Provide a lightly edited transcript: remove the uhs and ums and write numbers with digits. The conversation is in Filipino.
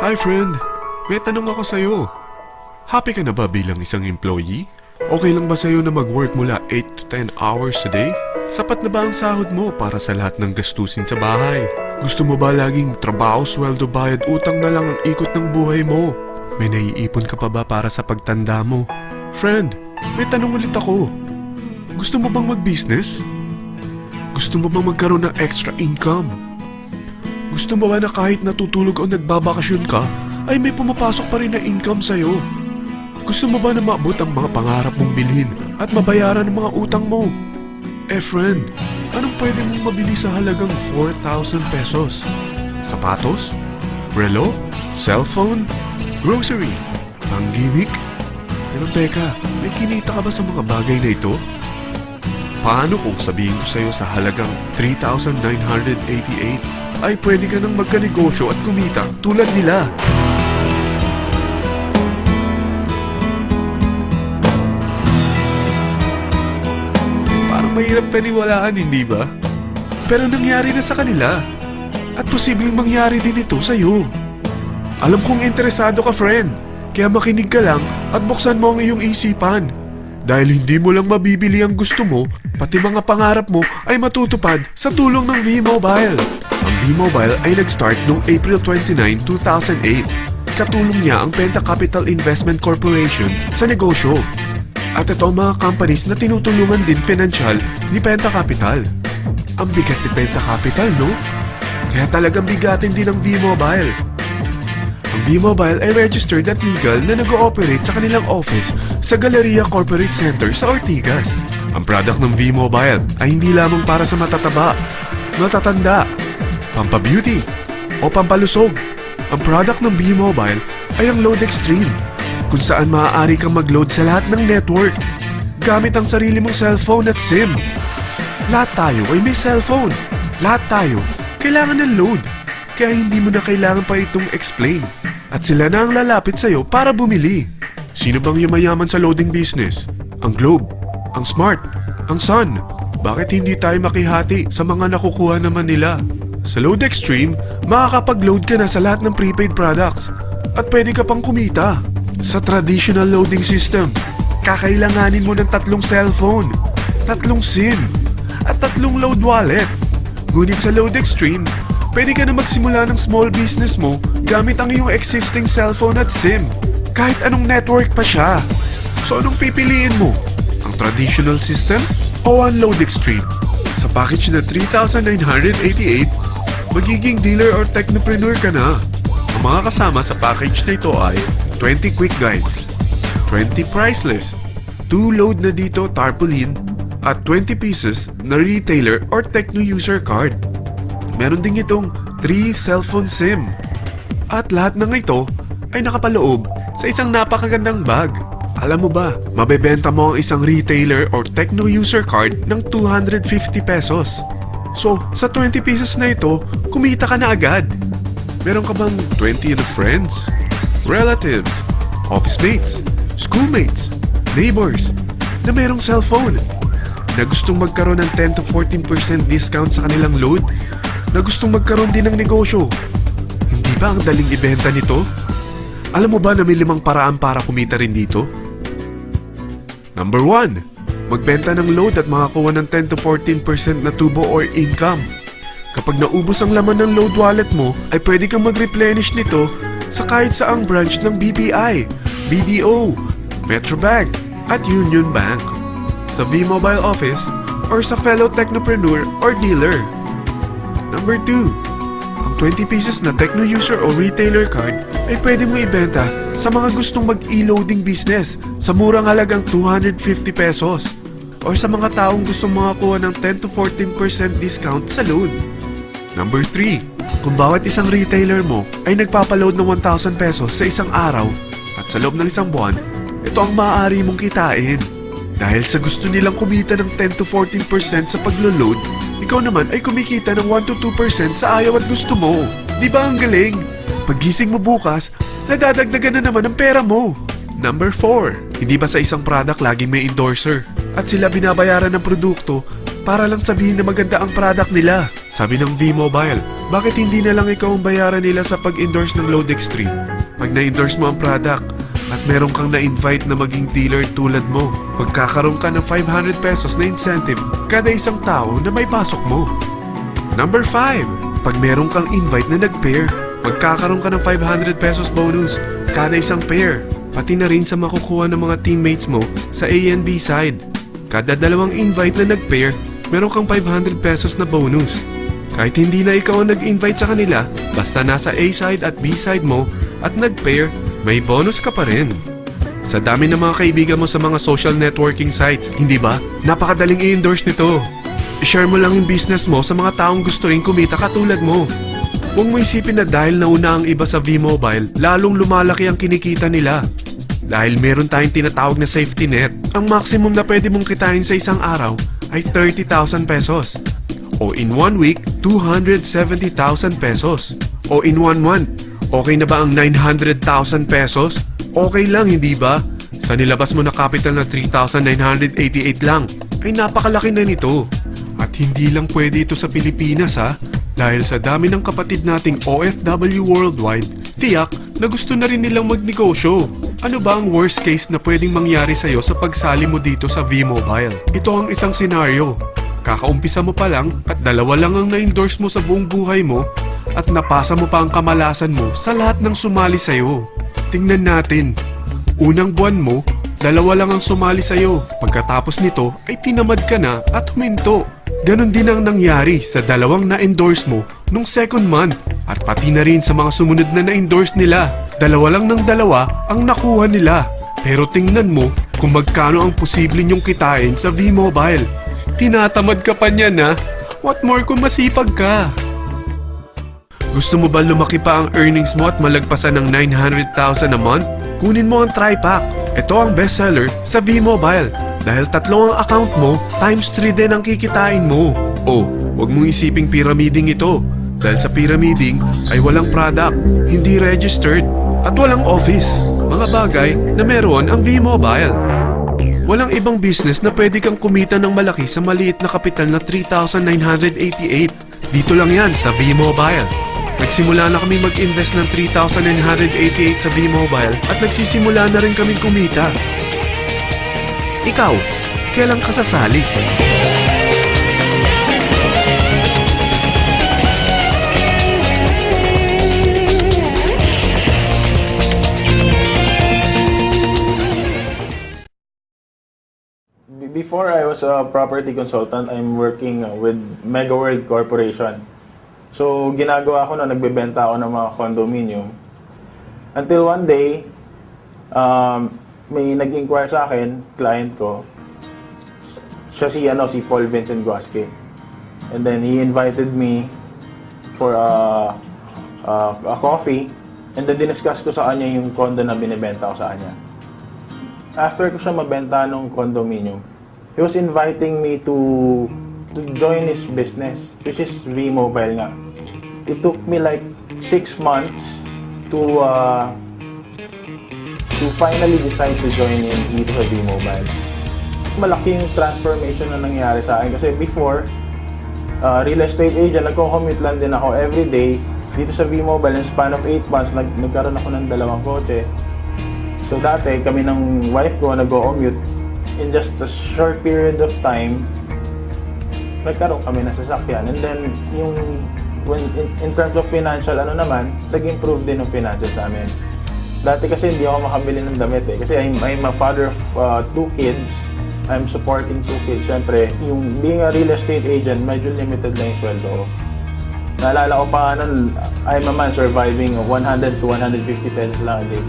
Hi friend, may tanong ako sa'yo. Happy ka na ba bilang isang employee? Okay lang ba sa'yo na mag-work mula 8 to 10 hours a day? Sapat na ba ang sahod mo para sa lahat ng gastusin sa bahay? Gusto mo ba laging trabaho, sweldo, bayad, utang na lang ang ikot ng buhay mo? May naiipon ka pa ba para sa pagtanda mo? Friend, may tanong ulit ako. Gusto mo bang mag-business? Gusto mo bang magkaroon ng extra income? Gusto mo ba na kahit natutulog o nagbabakasyon ka, ay may pumapasok pa rin na income sa'yo? Gusto mo ba na maabot ang mga pangarap mong bilhin at mabayaran ang mga utang mo? Friend, anong pwede mong mabili sa halagang 4,000 pesos? Sapatos? Relo? Cellphone? Grocery? Pang-gimmick? Pero teka, may kinita ka ba sa mga bagay na ito? Paano kung sabihin ko sa'yo sa halagang 3,988 ay pwede ka nang magkanegosyo at kumita tulad nila? Parang mahirap paniwalaan, hindi ba? Pero nangyari na sa kanila. At posibleng mangyari din ito sa'yo. Alam kong interesado ka, friend. Kaya makinig ka lang at buksan mo ang iyong isipan. Dahil hindi mo lang mabibili ang gusto mo, pati mga pangarap mo ay matutupad sa tulong ng V-Mobile. Ang V-Mobile ay nag-start noong April 29, 2008. Katulong niya ang Penta Capital Investment Corporation sa negosyo. At ito ang mga companies na tinutulungan din financial ni Penta Capital. Ang bigat ni Penta Capital, no? Kaya talagang bigatin din ang V-Mobile. Ang V-Mobile ay registered at legal na nag-ooperate sa kanilang office sa Galleria Corporate Center sa Ortigas. Ang product ng V-Mobile ay hindi lamang para sa matataba, matatanda, pampabeauty, o pampalusog. Ang product ng V-Mobile ay ang Load Extreme, kung saan maaari kang mag-load sa lahat ng network gamit ang sarili mong cellphone at SIM. Lahat tayo ay may cellphone. Lahat tayo kailangan ng load. Kaya hindi mo na kailangan pa itong explain. At sila na ang lalapit sa'yo para bumili. Sino bang yumayaman sa loading business? Ang Globe, ang Smart, ang Sun. Bakit hindi tayo makihati sa mga nakukuha naman nila? Sa Load Extreme, makakapag-load ka na sa lahat ng prepaid products. At pwede ka pang kumita. Sa traditional loading system, kakailanganin mo ng 3 cellphone, 3 SIM, at 3 load wallet. Ngunit sa Load Extreme, pwede ka na magsimula ng small business mo gamit ang iyong existing cellphone at SIM. Kahit anong network pa siya. So anong pipiliin mo? Ang traditional system o ang Load Extreme? Sa package na 3,988, magiging dealer or technopreneur ka na. Ang mga kasama sa package na ito ay 20 quick guides, 20 price list, 2 load na dito tarpaulin, at 20 pieces na retailer or techno user card. Meron din itong 3 cellphone SIM. At lahat ng ito ay nakapaloob sa isang napakagandang bag. Alam mo ba, mabebenta mo ang isang retailer or techno user card ng 250 pesos. So, sa 20 pieces na ito, kumita ka na agad. Meron ka bang 20 na friends, relatives, office mates, schoolmates, neighbors na merong cellphone na gustong magkaroon ng 10 to 14% discount sa kanilang load? Na gustong magkaroon din ng negosyo? Hindi ba ang daling ibenta nito? Alam mo ba na may 5 paraan para kumita rin dito? Number 1, magbenta ng load at makakuha ng 10 to 14% na tubo or income. Kapag naubos ang laman ng load wallet mo, ay pwede kang mag-replenish nito sa kahit saang branch ng BPI, BDO, Metrobank, at Union Bank, sa V-Mobile office, or sa fellow technopreneur or dealer. Number 2, ang 20 pieces na techno user o retailer card ay pwede mo ibenta sa mga gustong mag-e-loading business sa murang halagang 250 pesos or sa mga taong gustong makakuha ng 10 to 14% discount sa load. Number 3, kung bawat isang retailer mo ay nagpapaload ng 1,000 pesos sa isang araw at sa loob ng isang buwan, ito ang maaari mong kitain. Dahil sa gusto nilang kumita ng 10 to 14% sa paglo-load, ikaw naman ay kumikita ng 1 to 2% sa ayaw at gusto mo. Di ba ang galing? Paggising mo bukas, nadadagdagan na naman ang pera mo. Number 4, hindi ba sa isang product laging may endorser? At sila binabayaran ng produkto para lang sabihin na maganda ang product nila. Sabi ng V-Mobile, Bakit hindi na lang ikaw ang bayaran nila sa pag-endorse ng Load Extreme? Pag na-endorse mo ang product at meron kang na-invite na maging dealer tulad mo, magkakaroon ka ng 500 pesos na incentive kada isang tao na may pasok mo. Number 5. Pag meron kang invite na nag-pair, magkakaroon ka ng 500 pesos bonus kada isang pair, pati na rin sa makukuha ng mga teammates mo sa A and B side. Kada dalawang invite na nag-pair, meron kang 500 pesos na bonus. Kahit hindi na ikaw ang nag-invite sa kanila, basta nasa A side at B side mo at nag-pair, may bonus ka pa rin. Sa dami ng mga kaibigan mo sa mga social networking sites, hindi ba? Napakadaling i-endorse nito. I-share mo lang yung business mo sa mga taong gusto rin kumita katulad mo. Huwag mo isipin na dahil nauna ang iba sa V-Mobile, lalong lumalaki ang kinikita nila. Dahil meron tayong tinatawag na safety net, ang maximum na pwede mong kitain sa isang araw ay 30,000 pesos. O in 1 week, 270,000 pesos. O in 1 month, okay na ba ang 900,000 pesos? Okay lang, hindi ba? Sa nilabas mo na capital na 3,988 lang, ay napakalaki na nito. At hindi lang pwede ito sa Pilipinas ha, dahil sa dami ng kapatid nating OFW worldwide, tiyak na gusto na rin nilang magnegosyo. Ano ba ang worst case na pwedeng mangyari sa'yo sa pagsali mo dito sa V-Mobile? Ito ang isang senaryo. Kakaumpisa mo pa lang at dalawa lang ang na-endorse mo sa buong buhay mo at napasa mo pa ang kamalasan mo sa lahat ng sumali sa'yo. Tingnan natin. Unang buwan mo, dalawa lang ang sumali sa'yo. Pagkatapos nito ay tinamad ka na at huminto. Ganon din ang nangyari sa dalawang na-endorse mo nung second month at pati na rin sa mga sumunod na na-endorse nila. Dalawa lang ng dalawa ang nakuha nila. Pero tingnan mo kung magkano ang posible nyong kitain sa V-Mobile. Tinatamad ka pa niyan ha? What more kung masipag ka? Gusto mo ba lumaki pa ang earnings mo at malagpasan ng 900,000 a month? Kunin mo ang TriPack. Ito ang bestseller sa V-Mobile. Dahil 3 ang account mo, times 3 din ang kikitain mo. Oh, wag mong isiping pyramiding ito. Dahil sa pyramiding ay walang product, hindi registered, at walang office. Mga bagay na meron ang V-Mobile. Walang ibang business na pwede kang kumita ng malaki sa maliit na kapital na 3,988. Dito lang yan sa V-Mobile. Nagsimula na kami mag-invest ng 3,988 sa V-Mobile at nagsisimula na rin kaming kumita. Ikaw, kailan ka sasali? Before I was a property consultant, I'm working with Mega World Corporation. So, ginagawa ko na nagbebenta ako ng mga condominium. Until one day, may nag-inquire sa akin, client ko. Siya si Paul Vincent Guasque. And then he invited me for a coffee. And then diniscuss ko sa kanya yung condo na binibenta ko sa kanya. After ko siya mabenta ng condominium, he was inviting me to join his business, which is V-Mobile nga. It took me like 6 months to finally decide to join in dito sa V-Mobile. Malaking transformation na nangyari sa akin kasi before, real estate agent, nagko-commute lang din ako every day. Dito sa V-Mobile, in span of 8 months, nagkaroon ako ng 2 kotse. So dati, kami ng wife ko nag-commute. In just a short period of time, nagkaroon kami ng sasakyan. And then, in terms of financial, nag-improve din ang finances namin. Dati kasi hindi ako makabili ng damit eh. Kasi I'm a father of 2 kids. I'm supporting 2 kids. Siyempre, yung being a real estate agent, medyo limited lang yung sweldo ko. Naalala ko pa I'm a man surviving 100 to 150 pesos lang a day.